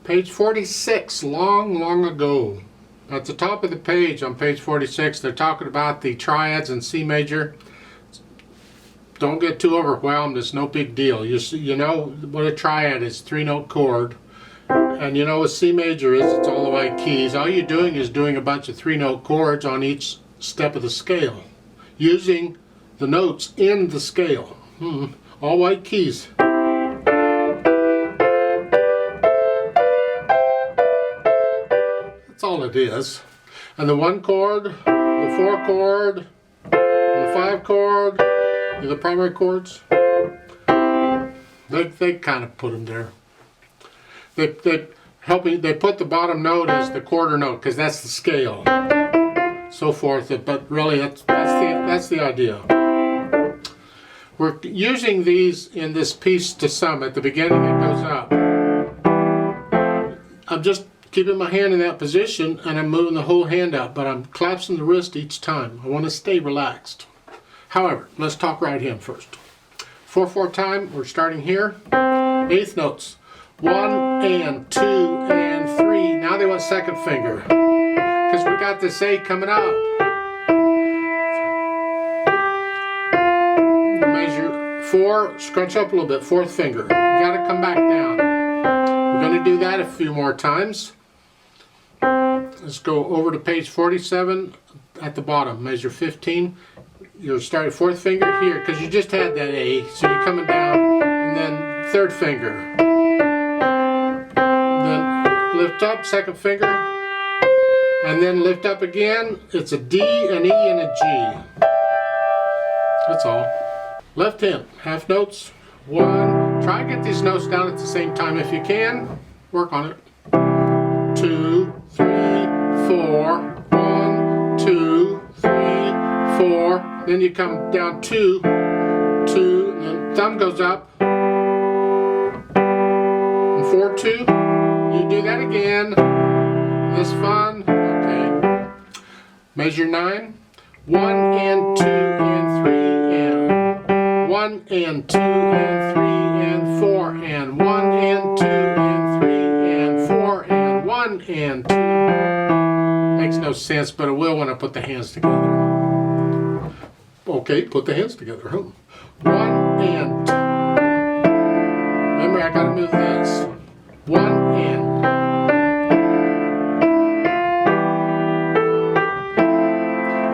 Page 46, long ago. At the top of the page on page 46, they're talking about the triads in C major. Don't get too overwhelmed, it's no big deal. You know what a triad is, 3-note chord. And you know what C major is, it's all the white keys. All you're doing is doing a bunch of 3-note chords on each step of the scale, using the notes in the scale. All white keys. That's all it is. And the 1 chord, the 4 chord, the 5 chord, the primary chords, they kind of put them there. They put the bottom note as the quarter note because that's the scale, so forth. But really, that's the idea. We're using these in this piece to sum. At the beginning, it goes up. I'm just keeping my hand in that position, and I'm moving the whole hand up, but I'm collapsing the wrist each time. I want to stay relaxed. However, let's talk right hand first. 4/4 time. We're starting here. 8th notes. 1 and 2 and 3. Now they want second finger because we got this A coming up. Measure 4, scrunch up a little bit, 4th finger. Got to come back down. We're going to do that a few more times. Let's go over to page 47 at the bottom. Measure 15. You'll start at 4th finger here because you just had that A, so you're coming down, and then 3rd finger. Lift up, 2nd finger, and then lift up again. It's a D, an E, and a G. That's all. Left hand, half notes. 1. Try to get these notes down at the same time if you can. Work on it. 2, 3, 4. 1, 2, 3, 4. Then you come down 2, 2, and then thumb goes up. And 4, 2. You do that again. This fun. Okay. Measure 9. 1 and 2 and 3 and 1 and 2 and 3 and 4 and 1 and 2 and 3 and 4 and 1 and 2. Makes no sense, but it will when I put the hands together. Okay, put the hands together. 1 and 2. Remember, I gotta move this. 1 and.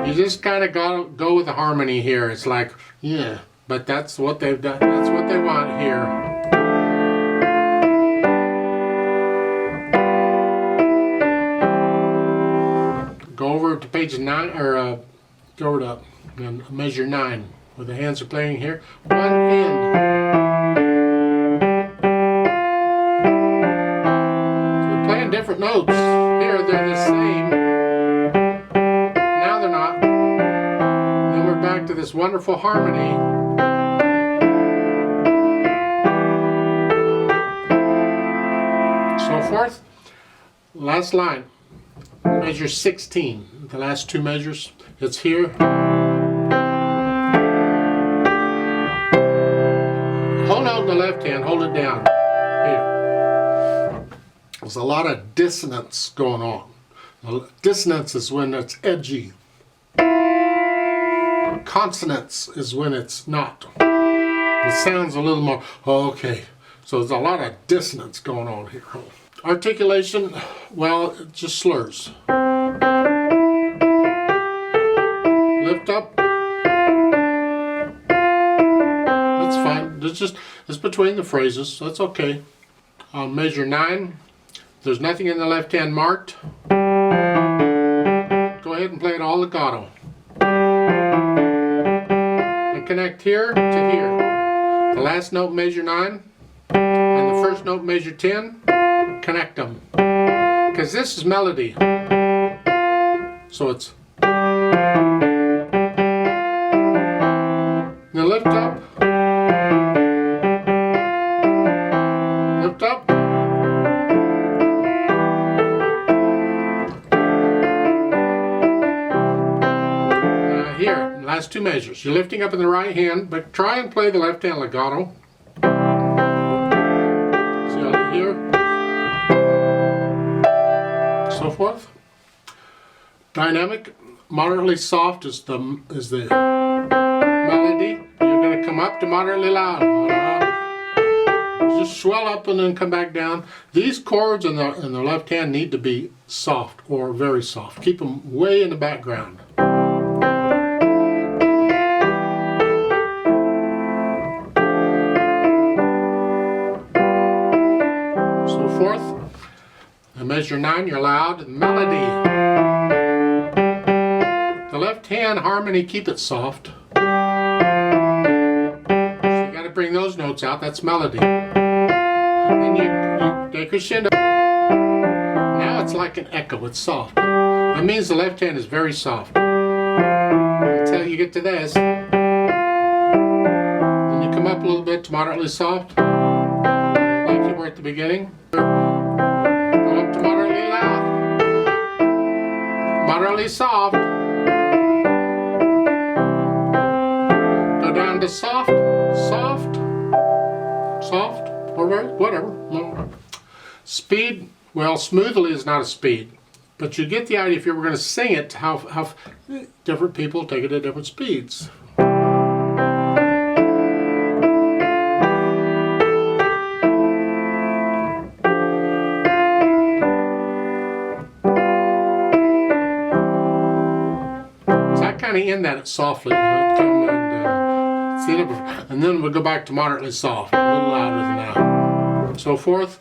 You just kind of go with the harmony here. It's like, yeah, but that's what they've done. That's what they want here. Go over to page 9, or go over to and measure 9, where the hands are playing here. 1 and. Different notes. Here they're the same. Now they're not. Then we're back to this wonderful harmony. So forth. Last line. Measure 16. The last 2 measures. It's here. Hold out the left hand. Hold it down. Here. There's a lot of dissonance going on. Dissonance is when it's edgy. Consonance is when it's not. It sounds a little more, okay. So there's a lot of dissonance going on here. Articulation, well, it just slurs. Lift up. That's fine. It's between the phrases. That's okay. Measure 9. There's nothing in the left hand marked. Go ahead and play it all legato. And connect here to here. The last note, measure 9, and the first note, measure 10. Connect them. Because this is melody. So it's. Now lift up. Lift up. Here, last 2 measures. You're lifting up in the right hand, but try and play the left hand legato. See here? forth. Dynamic, moderately soft is the melody. You're going to come up to moderately loud. Just swell up and then come back down. These chords in the left hand need to be soft or very soft. Keep them way in the background. So forth. And measure 9, you're loud. Melody. The left hand harmony, keep it soft. So you got to bring those notes out. That's melody. Then you decrescendo. Now it's like an echo. It's soft. That means the left hand is very soft. Until you get to this. Then you come up a little bit to moderately soft, like you were at the beginning. Go up to moderately loud. Moderately soft. Go down to soft, soft, soft, or whatever. Speed, well, smoothly is not a speed, but you get the idea if you were going to sing it, how different people take it at different speeds. So I kind of end that softly, and then we'll go back to moderately soft, a little louder than that. So forth.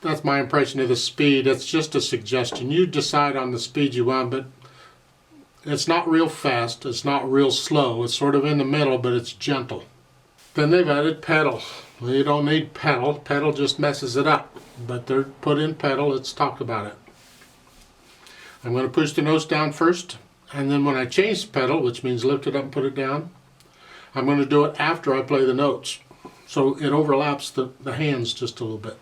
That's my impression of the speed. It's just a suggestion. You decide on the speed you want, but it's not real fast. It's not real slow. It's sort of in the middle, but it's gentle. Then they've added pedal. Well, you don't need pedal. Pedal just messes it up. But they're put in pedal. Let's talk about it. I'm going to push the notes down first, and then when I change the pedal, which means lift it up and put it down, I'm going to do it after I play the notes. So it overlaps the hands just a little bit.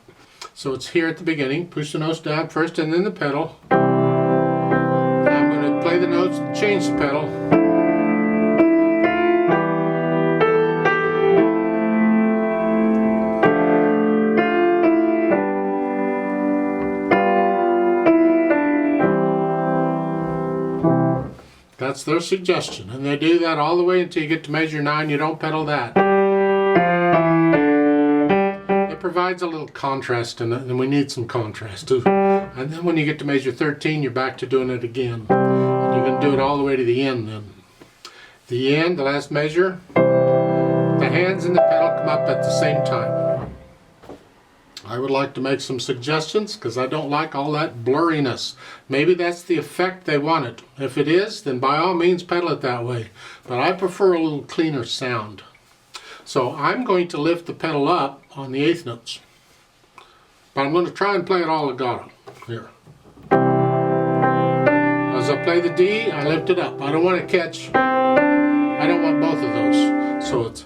So it's here at the beginning. Push the notes down first and then the pedal. I'm going to play the notes and change the pedal. That's their suggestion. And they do that all the way until you get to measure 9. You don't pedal that. Provides a little contrast in it, and we need some contrast too. And then when you get to measure 13, you're back to doing it again. And you're going to do it all the way to the end then. The end, the last measure, the hands and the pedal come up at the same time. I would like to make some suggestions because I don't like all that blurriness. Maybe that's the effect they wanted. If it is, then by all means pedal it that way. But I prefer a little cleaner sound. So I'm going to lift the pedal up on the 8th notes. But I'm going to try and play it all legato here. As I play the D, I lift it up. I don't want to catch, I don't want both of those. So it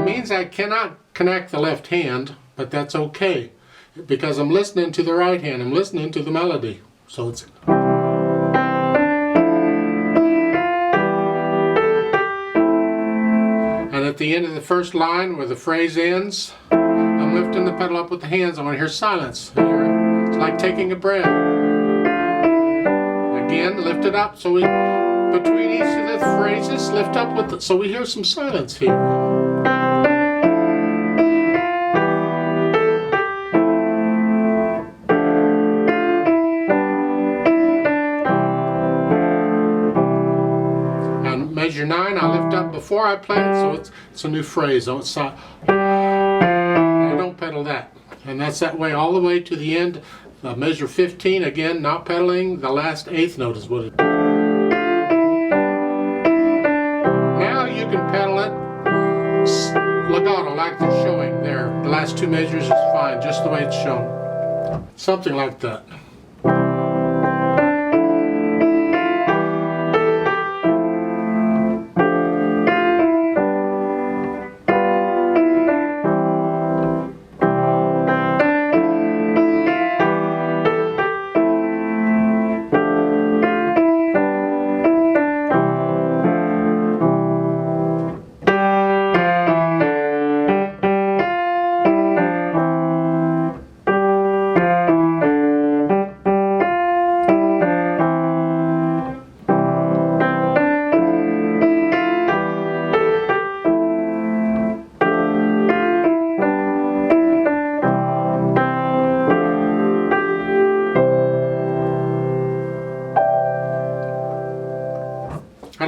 means I cannot connect the left hand, but that's okay. Because I'm listening to the right hand, I'm listening to the melody. So it's... At the end of the first line where the phrase ends, I'm lifting the pedal up with the hands. I want to hear silence. It's like taking a breath. Again, lift it up. So we, between each of the phrases, lift up with it. So we hear some silence here. Measure 9, I lift up before I play it, so it's a new phrase. I don't pedal that. And that's that way all the way to the end. Measure 15, again, not pedaling. The last 8th note is what it is. Now you can pedal it legato like they're showing there. The last 2 measures is fine, just the way it's shown. Something like that.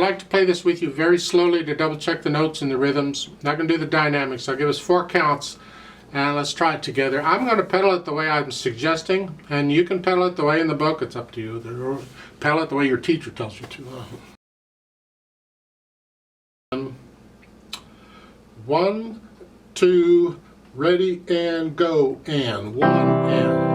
like to play this with you very slowly to double check the notes and the rhythms. Not going to do the dynamics. I'll give us 4 counts and let's try it together. I'm going to pedal it the way I'm suggesting, and you can pedal it the way in the book. It's up to you. Pedal it the way your teacher tells you to. 1, 2, ready and go, and 1 and